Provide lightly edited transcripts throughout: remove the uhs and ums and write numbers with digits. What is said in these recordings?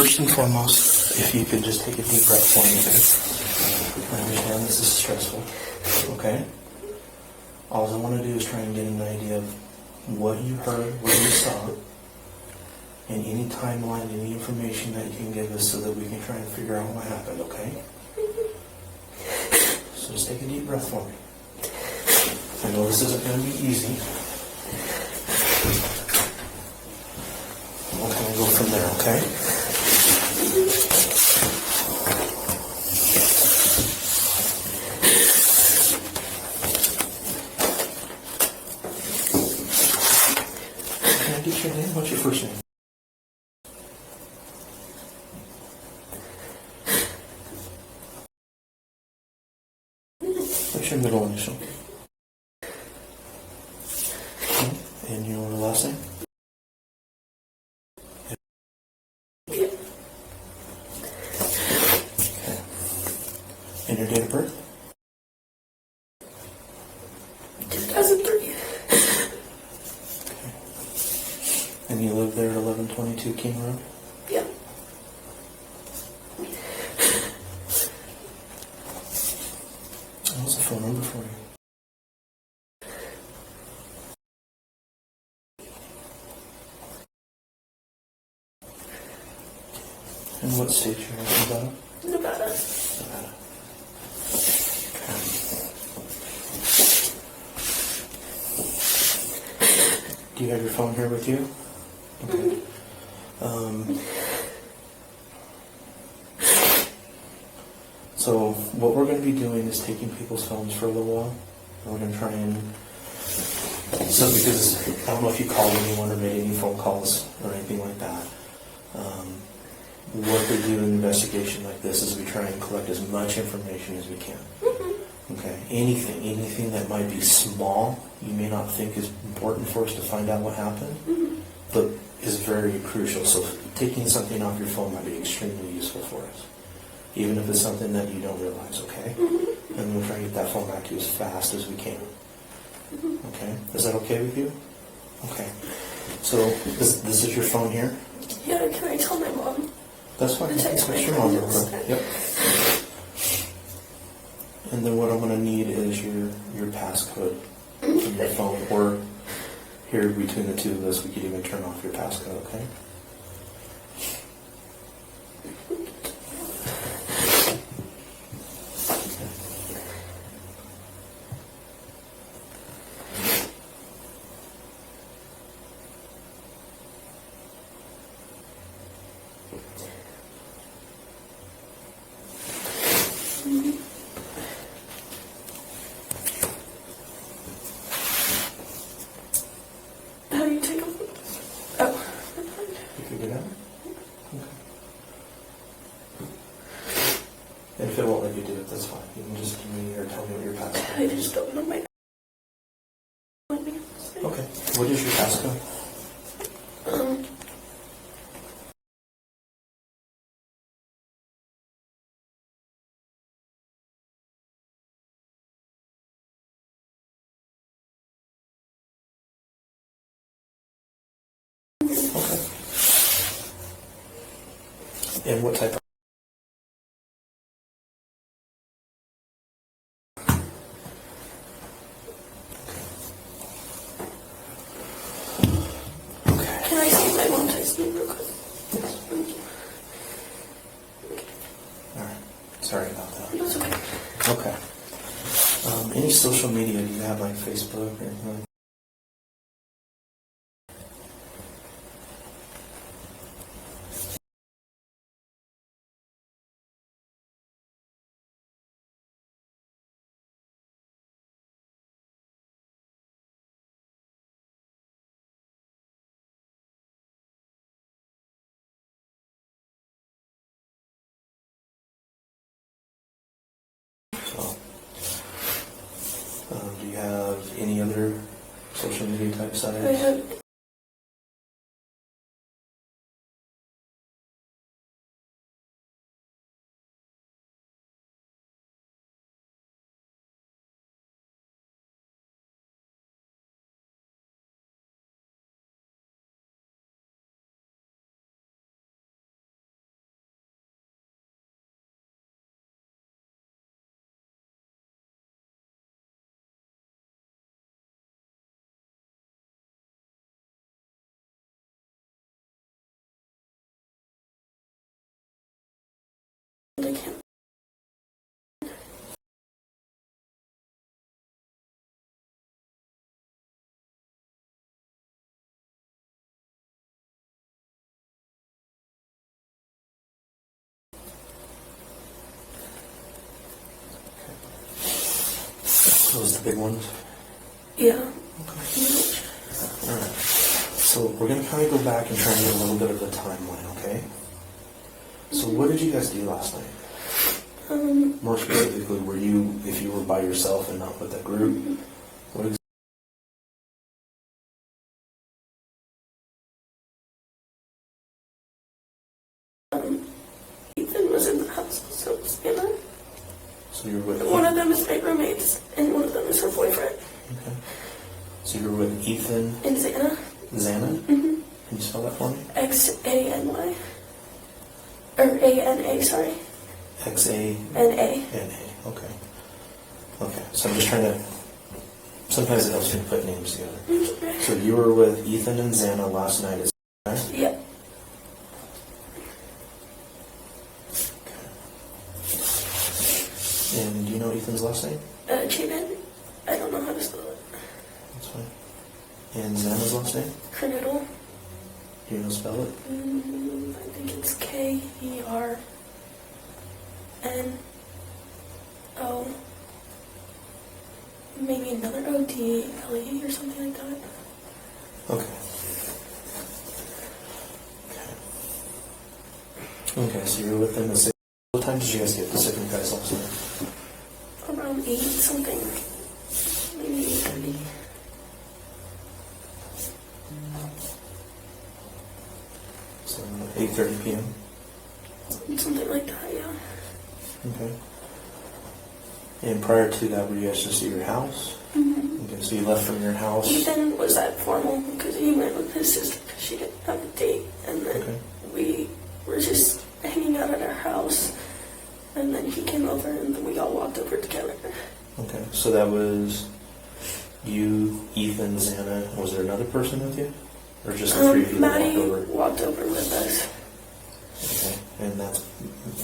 first and foremost, if you could just take a deep breath for me, okay? I understand this is stressful, okay? All I want to do is try and get an idea of what you heard, what you saw, and any timeline, any information that you can give us so that we can try and figure out what happened, okay? So just take a deep breath for me. I know this isn't going to be easy. We'll kind of go from there, okay? Can I get your name? What's your first name? What's your middle initial? And your last name? Okay. And your date of birth? 2003. Okay. And you live there at 1122 King Road? Yeah. What's the phone number for you? And what state you're in, Nevada? Nevada. Nevada. Okay. Do you have your phone here with you? Okay. So what we're going to be doing is taking people's phones for a little while. And we're going to try and... So because I don't know if you called anyone or made any phone calls or anything like that. What we do in an investigation like this is we try and collect as much information as we can. Okay, anything that might be small, you may not think is important for us to find out what happened, but is very crucial. So taking something off your phone might be extremely useful for us, even if it's something that you don't realize, okay? And we'll try and get that phone back to you as fast as we can. Okay, is that okay with you? Okay, so this is your phone here? Yeah, can I tell my mom? That's fine. Text Text my your mom real friends. quick. Yep. And then what I'm going to need is your passcode from your phone, or here between the two of us, we could even turn off your passcode, okay? How do you take them? Oh. You can get out? Okay. And if it won't let you do it, that's fine. You can just give me or tell me what your passcode I is. just don't know my... Okay. What is your passcode? Okay. And what type of... Okay. Can I see my mom text me real quick? Thank you. All right. Sorry about that. That's okay. Okay. Any social media, do you have like Facebook or anything like So, do you have any other social media type sites? I have I can't. Those the big ones? Yeah. Okay. All right. So we're going to kind of go back and try and get a little bit of the timeline, okay? So what did you guys do last night? More specifically, were you, if you were by yourself and not with a group, what exactly? Ethan was in the house, so was Anna. So you were with One of them is my roommates, and one of them is her boyfriend. Okay. So you were with Ethan And Xana. Xana? Mm-hmm. Can you spell that for me? X-A-N-Y. Or A-N-A, sorry. X-A-N-A. N-A. Okay. Okay. So I'm just trying to, sometimes it helps me put names together. Okay. So you were with Ethan and Xana last night, is that right? Yeah. And do you know Ethan's last name? Chapin. I don't know how to spell it. That's fine. And Xana's last name? Kerniddle. Do you know spell it? I think it's K-E-R-N-O. Maybe another O-D-L-E or something like that. Okay. Okay, so you were with them at 6. What time did you guys get to Sick and Guys last night? Around 8 something. Maybe 8:30. So 8:30 p.m. Something like that, yeah. Okay. And prior to that, were you guys just at your house? Mm-hmm. Okay, so you left from your house. Ethan was that formal because he went with his sister because she didn't have a date. And then Okay. we were just hanging out at our house. And then he came over and then we all walked over together. Okay, so that was you, Ethan, Xana. Was there another person with you? Or just the three of you that Maddie walked over? walked over with us. Okay, and that's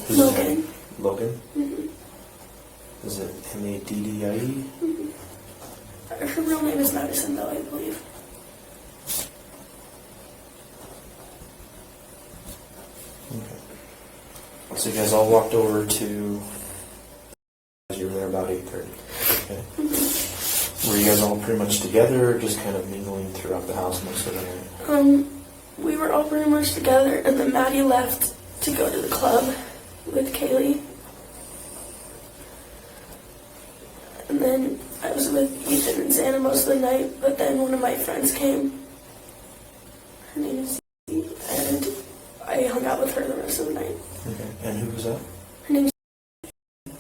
who's Logan. that? Logan? Mm-hmm. Is it M-A-D-D-I-E? Mm-hmm. Her real name is Madison, though, I believe. Okay. So you guys all walked over to, you were there about 8:30. Okay. Mm-hmm. Were you guys all pretty much together, or just kind of mingling throughout the house most of the night? We were all pretty much together, and then Maddie left to go to the club with Kaylee. And then I was with Ethan and Xana most of the night, but then one of my friends came. Her name is Zee, and I hung out with her the rest of the night. Okay. And who was that? Her name is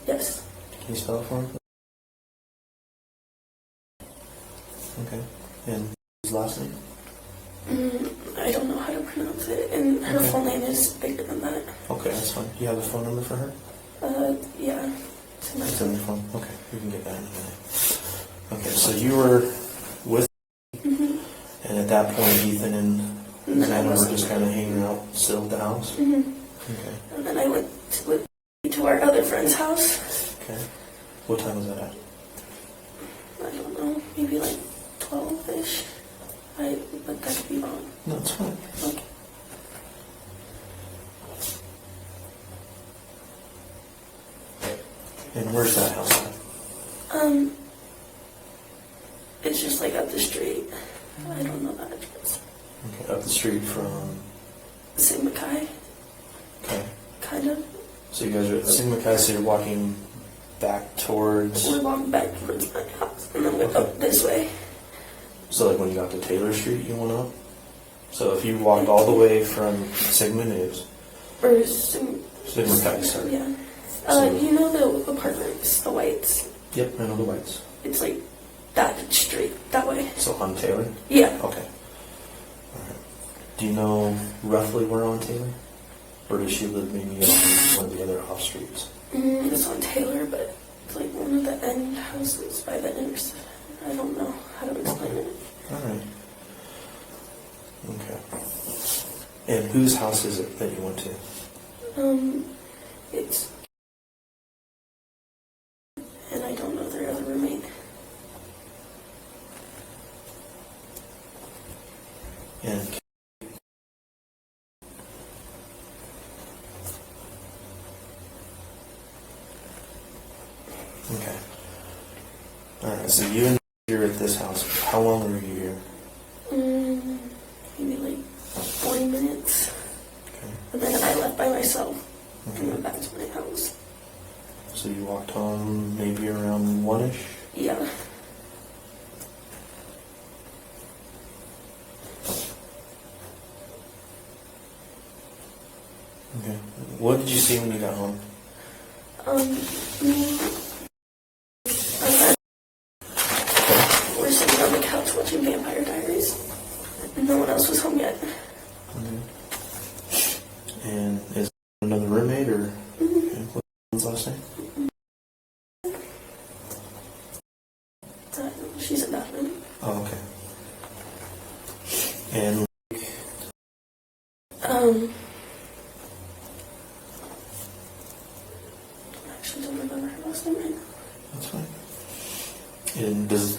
Yes. Can you spell it for me? Okay. And his last name? I don't know how to pronounce it, and her Okay. full name is bigger than that. Okay, that's fine. Do you have a phone number for her? Yeah. It's in my It's in your phone? Okay, we can get that in a minute. Okay, so you were with, Mhm. and at that point, Ethan and And then I Xana was were just kind of hanging out still at the house? Mhm. Okay. And then I went to our other friend's house. Okay. What time was that at? I don't know, maybe like 12-ish. But that could be wrong. No, it's fine. Okay. And where's that house at? It's just like up the street. I don't know that address. Okay, up the street from, Sigma-Chi, okay. kind of. So you guys are at Sigma-Chi, so you're walking back towards, We're walking back towards my house, and then went up this way. so like when you got to Taylor Street, you went up? So if you walked all the way from Sigma News, Or Sigma-Chi, sorry. Yeah. So- You know the apartments, the whites? Yep, I know the whites. It's like that street, that way. So on Taylor? Yeah. Okay. All right. Do you know roughly where on Taylor? Or does she live maybe on one of the other off streets? It's on Taylor, but it's like one of the end houses by the intersection. I don't know how to explain it. All right. Okay. And whose house is it that you went to? It's And okay. All right. So you and you're at this house. How long were you here? Maybe like 40 minutes. Okay. And then I left by myself and Okay. went back to my house. So you walked home maybe around 1-ish? Yeah. Okay. What did you see when you got home? Me and we're sitting on the couch watching Vampire Diaries. No one else was home yet. Okay. And is another roommate or okay. What's last name? She's in that room. Oh, okay. And I actually don't remember her last name right now. that's fine. And is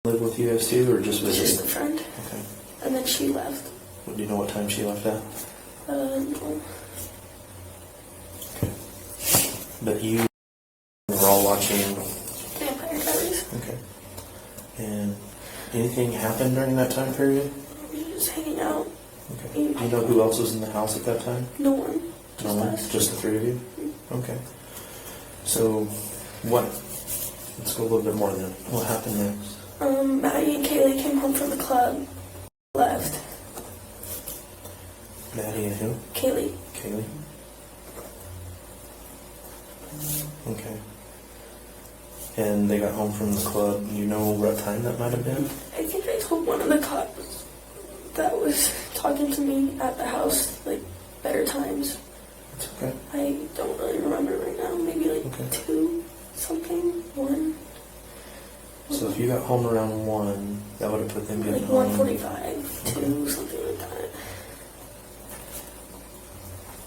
live with you guys too, or just Just visiting? a friend. Okay. And then she left. Do you know what time she left at? No. Okay. But you were all watching. Vampire Diaries. Okay. And anything happened during that time period? We were just hanging out. Okay. Do you know who else was in the house at that time? No one. No one? us. Just the three of you? Okay. So, let's go a little bit more then. What happened next? Maddie and Kaylee came home from the club. Left. Maddie and who? Kaylee. Kaylee? Okay. And they got home from the club. You know what time that might have been? I think I told one of the cops that was talking to me at the house, like, better times. It's okay. I don't really remember right now. Maybe like Okay. 2 something, 1. So if you got home around 1, that would have put them Like getting home. 1:45, 2, something like that.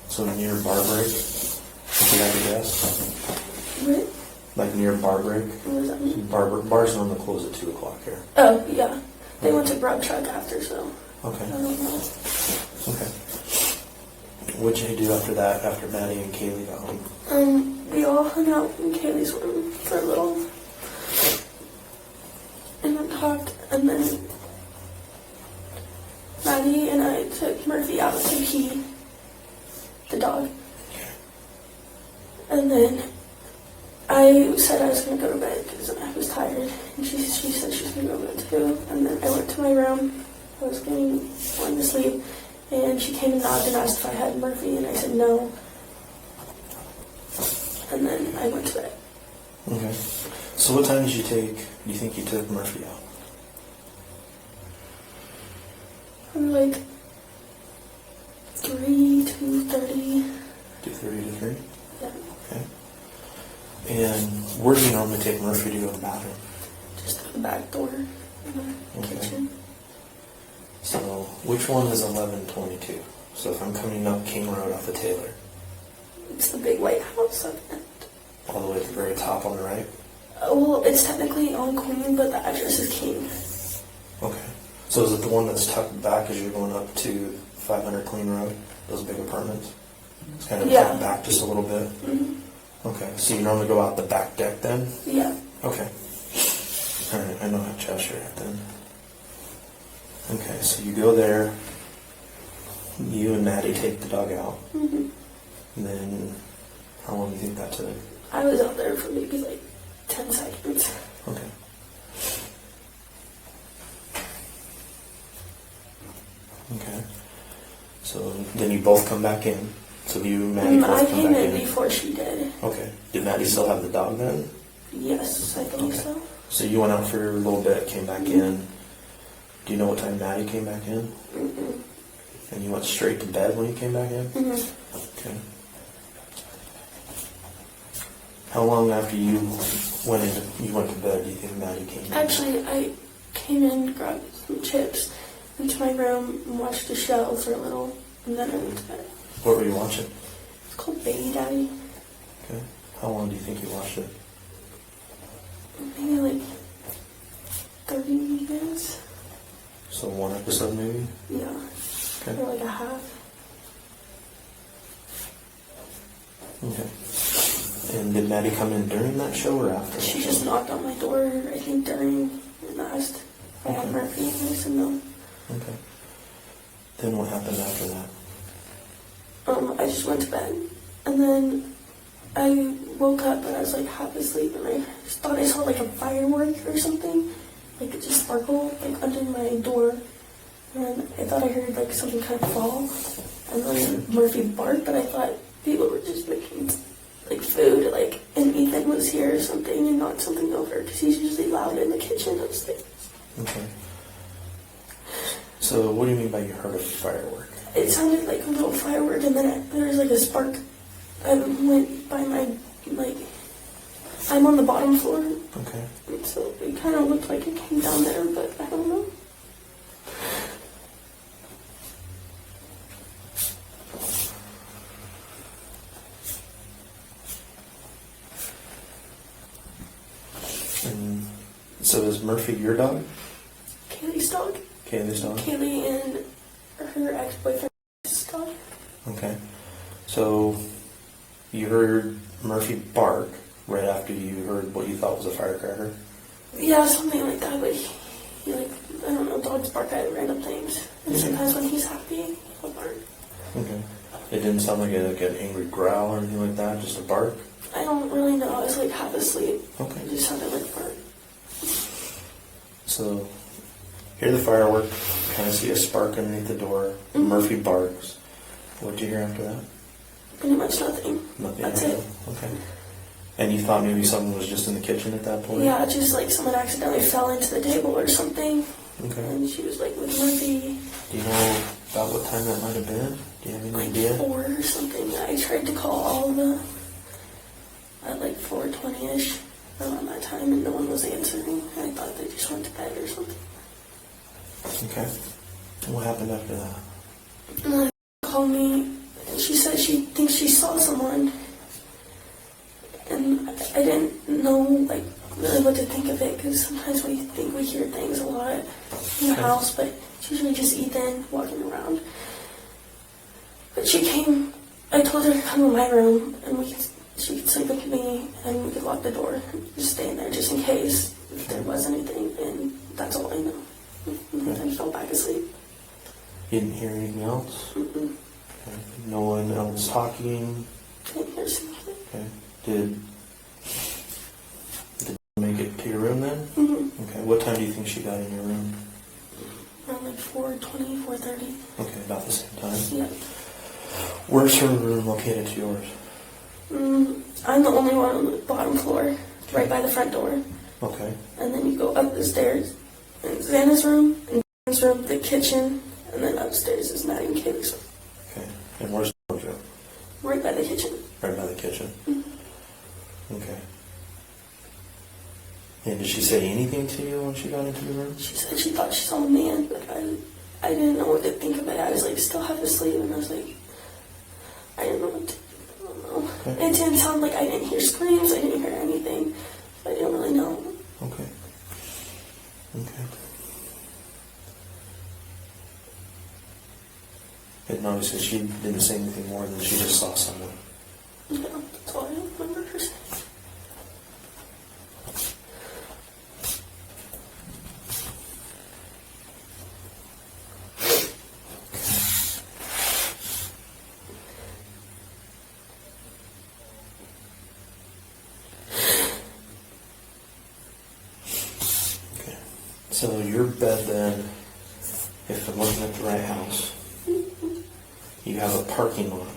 So near bar break? If you had to guess? What? Like near bar break? What does that mean? Bars normally close at 2 o'clock here. Oh, yeah. They went to Broad Truck after, so Okay. I don't know. Okay. What'd you do after that, after Maddie and Kaylee got home? We all hung out in Kaylee's room for a little. And then talked, and then Maddie and I took Murphy out to pee, the dog. And then I said I was going to go to bed because I was tired. And she said she was going to go to bed too. And then I went to my room. I was wanting to sleep. And she came and knocked and asked if I had Murphy. And I said no. And then I went to bed. Okay. So what time do you think you took Murphy out? Like 3 to 30. 2:30 to 3? Yeah. Okay. And where do you normally take Murphy to go to the bathroom? Just the back door in the Okay. kitchen. So which one is 1122? So if I'm coming up King Road off the Taylor, It's the big white house up there. all the way at the very top on the right? Well, it's technically on Queen, but the address is King. Okay. So is it the one that's tucked back as you're going up to 500 Clean Road? Those big apartments? It's kind of Yeah. tucked back just a little bit? Mm-hmm. Okay. So you normally go out the back deck then? Yeah. Okay. All right. I know how Cheshire at then. Okay. So you go there. You and Maddie take the dog out. Mm-hmm. And then how long do you think that took? I was out there for maybe like 10 seconds. Okay. Okay. So then you both come back in. So you and Maddie I both come came back in in. before she did. Okay. Did Maddie still have the dog then? Yes, I believe Okay. so. So you went out for a little bit, came back in. Do you know what time Maddie came back in? Mm-hmm. And you went straight to bed when you came back in? Mm-hmm. Okay. How long after you went to bed do you think Maddie came in? Actually, I came in, grabbed some chips into my room, and watched a show for a little, and then I went to bed. What were you watching? It's called Baby Daddy. Okay. How long do you think you watched it? Maybe like 30 minutes. So one episode maybe? Yeah. Okay. Or like a half. Okay. And did Maddie come in during that show or after? She just knocked on my door, I think, during and asked if I had Murphy, and I said no. Okay. Then what happened after that? I just went to bed, and then I woke up and I was like half asleep, and I just thought I saw like a firework or something, like it just sparkled like under my door, and I thought I heard like something kind of fall, and then Murphy barked, but I thought people were just making like food, like, and Ethan was here or something and knocked something over because he's usually loud in the kitchen upstairs. Okay. So what do you mean by you heard a firework? It sounded like a little firework, and then there was like a spark. I went by my, like, I'm on the bottom floor. Okay. And so it kind of looked like it came down there, but I don't know. And so is Murphy your dog? Kaylee's dog. Kaylee's dog? Kaylee and her ex-boyfriend's dog. Okay. So you heard Murphy bark right after you heard what you thought was a firecracker? Yeah, something like that, but he like, I don't know, dogs bark at random things. And sometimes when he's happy, he'll bark. Okay. It didn't sound like an angry growl or anything like that, just a bark? I don't really know. I was like half asleep. Okay. It just sounded like a bark. So, hear the firework, kind of see a spark underneath the door. Murphy barks. What'd you hear after that? Pretty much nothing. Nothing. That's okay. it. Okay. And you thought maybe someone was just in the kitchen at that point? Yeah, just like someone accidentally fell into the table or something. Okay. And she was like with Murphy. Do you know about what time that might have been? Do you have any Like idea? 4 or something. I tried to call all of them at like 4:20ish around that time, and no one was answering. I thought they just went to bed or something. Okay. And what happened after that? And then she called me, and she said she thinks she saw someone. And I didn't know like really what to think of it, because sometimes we think we hear things a lot in the house, but it's usually just Ethan walking around. But she came, I told her to come to my room, and she could sleep with me, and we could lock the door and just stay in there just in case if there was anything, and that's all I know. And then I fell back asleep. You didn't hear anything else? Mm-mm. Okay. No one else talking? Didn't hear something. Okay. Did you make it to your room then? Mm-hmm. Okay. What time do you think she got in your room? Around like 4:20, 4:30. Okay, about the same time. Yeah. Where's her room located to yours? I'm the only one on the bottom floor, right by the front door. Okay. And then you go up the stairs, and Xana's room, and Dan's room, the kitchen, and then upstairs is Maddie and Kaylee's room. Okay. And where's the room? Right by the kitchen. Right by the kitchen. Mm-hmm. Okay. And did she say anything to you when she got into the room? She said she thought she saw a man, but I didn't know what to think of it. I was like still half asleep, and I was like, I didn't know what to do. I don't know. Okay. It didn't sound like I didn't hear screams, I didn't hear anything. I didn't really know. Okay. Okay. And obviously she didn't say anything more than she just saw someone. Yeah, that's all I remember her saying. Okay. So your bed then, if I'm looking at the right house, you have a parking lot,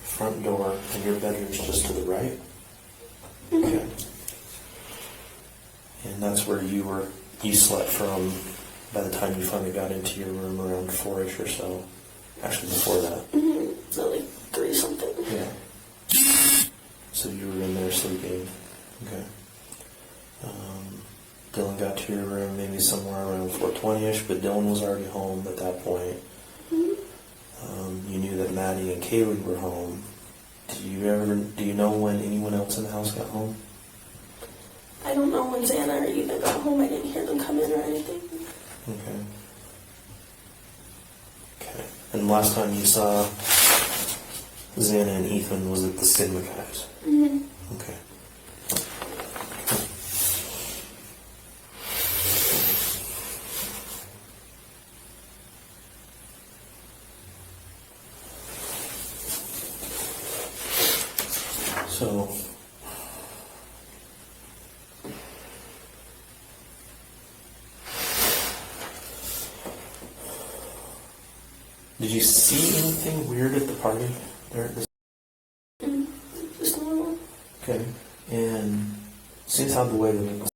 front door, and your bedroom's just to the right? Okay. And that's where you slept from by the time you finally got into your room around 4-ish or so. Actually before that. Mm-hmm. So like 3 something. Yeah. So you were in there sleeping. Okay. Dylan got to your room maybe somewhere around 4:20ish, but Dylan was already home at that point. You knew that Maddie and Kaylee were home. Do you know when anyone else in the house got home? I don't know when Xana or Ethan got home. I didn't hear them come in or anything. Okay. And last time you saw Xana and Ethan was at the Sigma guys. Mm-hmm. Okay. So, did you see anything weird at the party there at the Just normal. Okay, and since how the way the Maple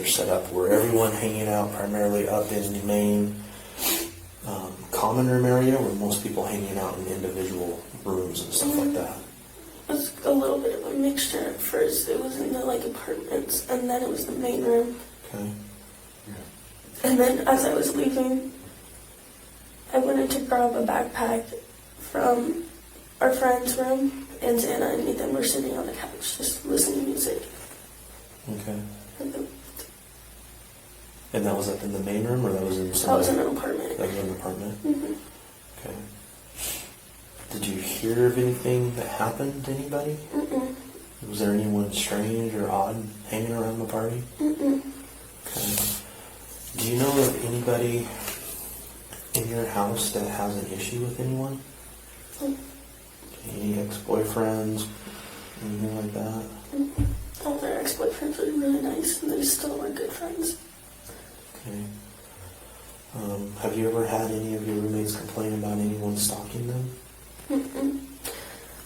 are set up, were everyone hanging out primarily up in the main common room area, or were most people hanging out in individual rooms and stuff like that? It was a little bit of a mixture. At first, it was in the apartments, and then it was the main room. Okay. And then as I was leaving, I went in to grab a backpack from our friend's room, and Xana and Ethan were sitting on the couch just listening to music. Okay. And then, And that was up in the main room, or that was in some? that was in an apartment. That was in an apartment. Mm-hmm. Okay. Did you hear of anything that happened to anybody? Mm-mm. Was there anyone strange or odd hanging around the party? Mm-mm. Okay. Do you know of anybody in your house that has an issue with anyone? Mm. Any ex-boyfriends? Anything like that? Mm-mm. All their ex-boyfriends were really nice, and they still were good friends. Okay. Have you ever had any of your roommates complain about anyone stalking them? Mm-mm.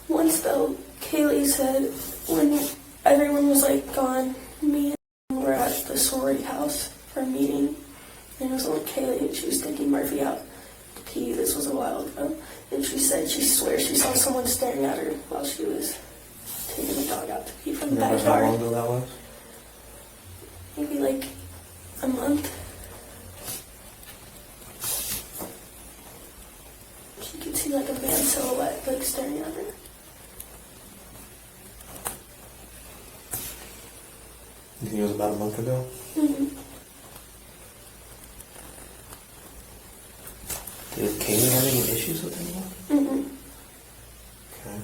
Once though, Kaylee said when everyone was gone, me and were at the sorority house for a meeting, and it was only Kaylee, and she was taking Murphy out to pee. This was a while ago, and she said she swears she saw someone staring at her while she was taking the dog out to pee from the Remember how long backyard. ago that was? Maybe a month. She could see a man silhouette staring at her. You think it was about a month ago? Mm-hmm. Did Kaylee have any issues with anyone? Mm-hmm. Okay.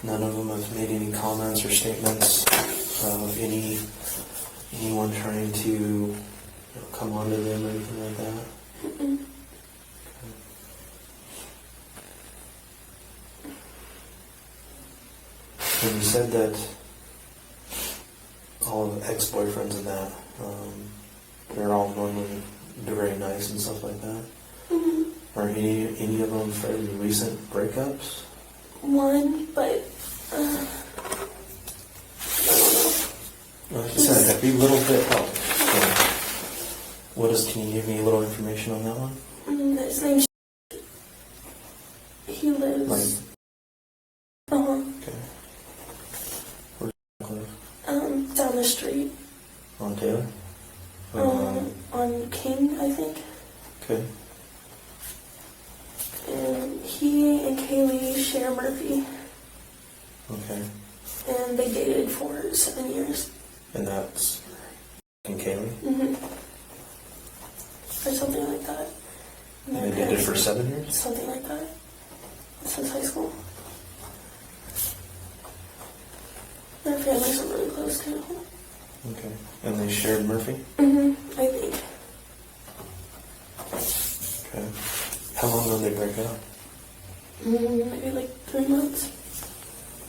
None of them have made any comments or statements of anyone trying to come onto them or anything like that. Mm-mm. And you said that all of the ex-boyfriends and that, they're all normally very nice and stuff like that. Mm-hmm. Are any of them fairly recent breakups? One, but I don't know. Like I said, every little bit helps. So, can you give me a little information on that one? His name's he lives Okay. Where's he live? down the street. On Taylor? On King, I think. Okay. And he and Kaylee share Murphy, Okay. and they dated for 7 years. And that's in Kaylee? Mm-hmm. Or something like that. And they did it for 7 years? Something like that. Since high school. Their families are really close too. Okay. And they shared Murphy? Mm-hmm. I think. Okay. How long ago did they break up? Maybe 3 months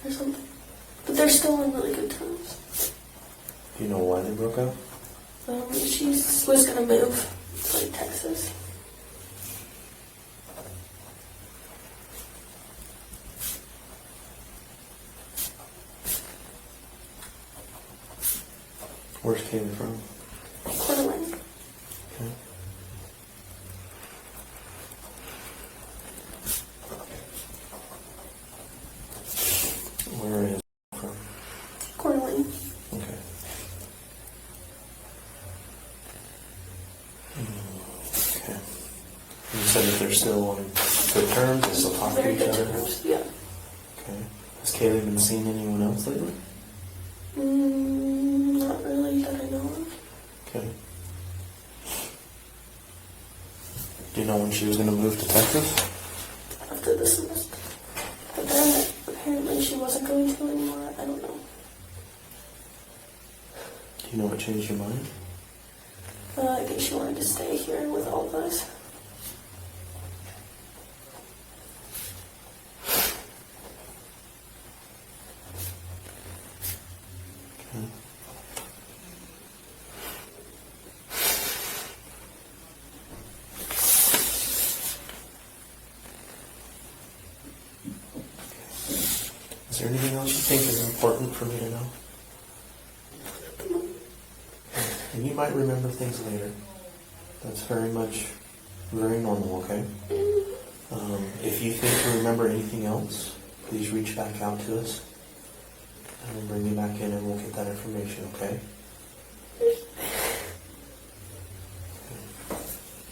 or something. But they're still on really good terms. Do you know why they broke up? She was going to move to Texas. Where's Kaylee from? Coeur d'Alene. Okay. Where is it from? Coeur d'Alene. Okay. Okay. if they're still on good terms, they still talk to Very each good other? terms, yeah. Okay. Has Kaylee been seeing anyone else lately? Not really that I know of. Okay. Do you know when she was going to move to Texas? After the semester. But then apparently she wasn't going to anymore. I don't know. Do you know what changed your mind? I think she wanted to stay here with all of us. Okay. Is there anything else you think is important for me to know? And you might remember things later. That's very normal, okay? If you think you remember anything else, please reach back out to us. And we'll bring you back in and we'll get that information, okay?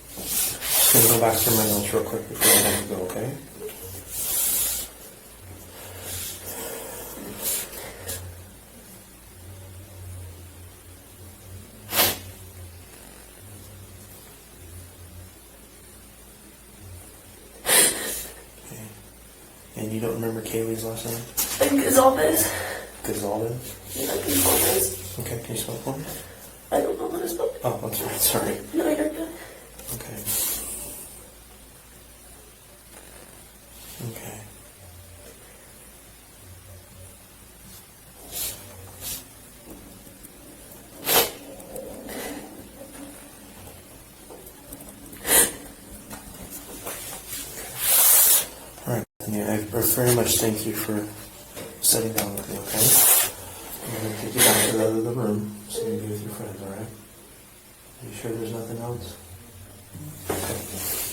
Just going to go back through my notes real quick before I let you go, okay? And you don't remember Kaylee's last name? I think it's all this. 𝐻𝐿𝐧? Yeah, I think all this. Okay, can you spell it for me? I don't know how to spell it. Oh, that's right, sorry. No, you're good. Okay. Okay. All right, Bethany, I very much thank you for sitting down with me, okay? I'm going to take you back to the other room so you can be with your friends, all right? Are you sure there's nothing else? Okay.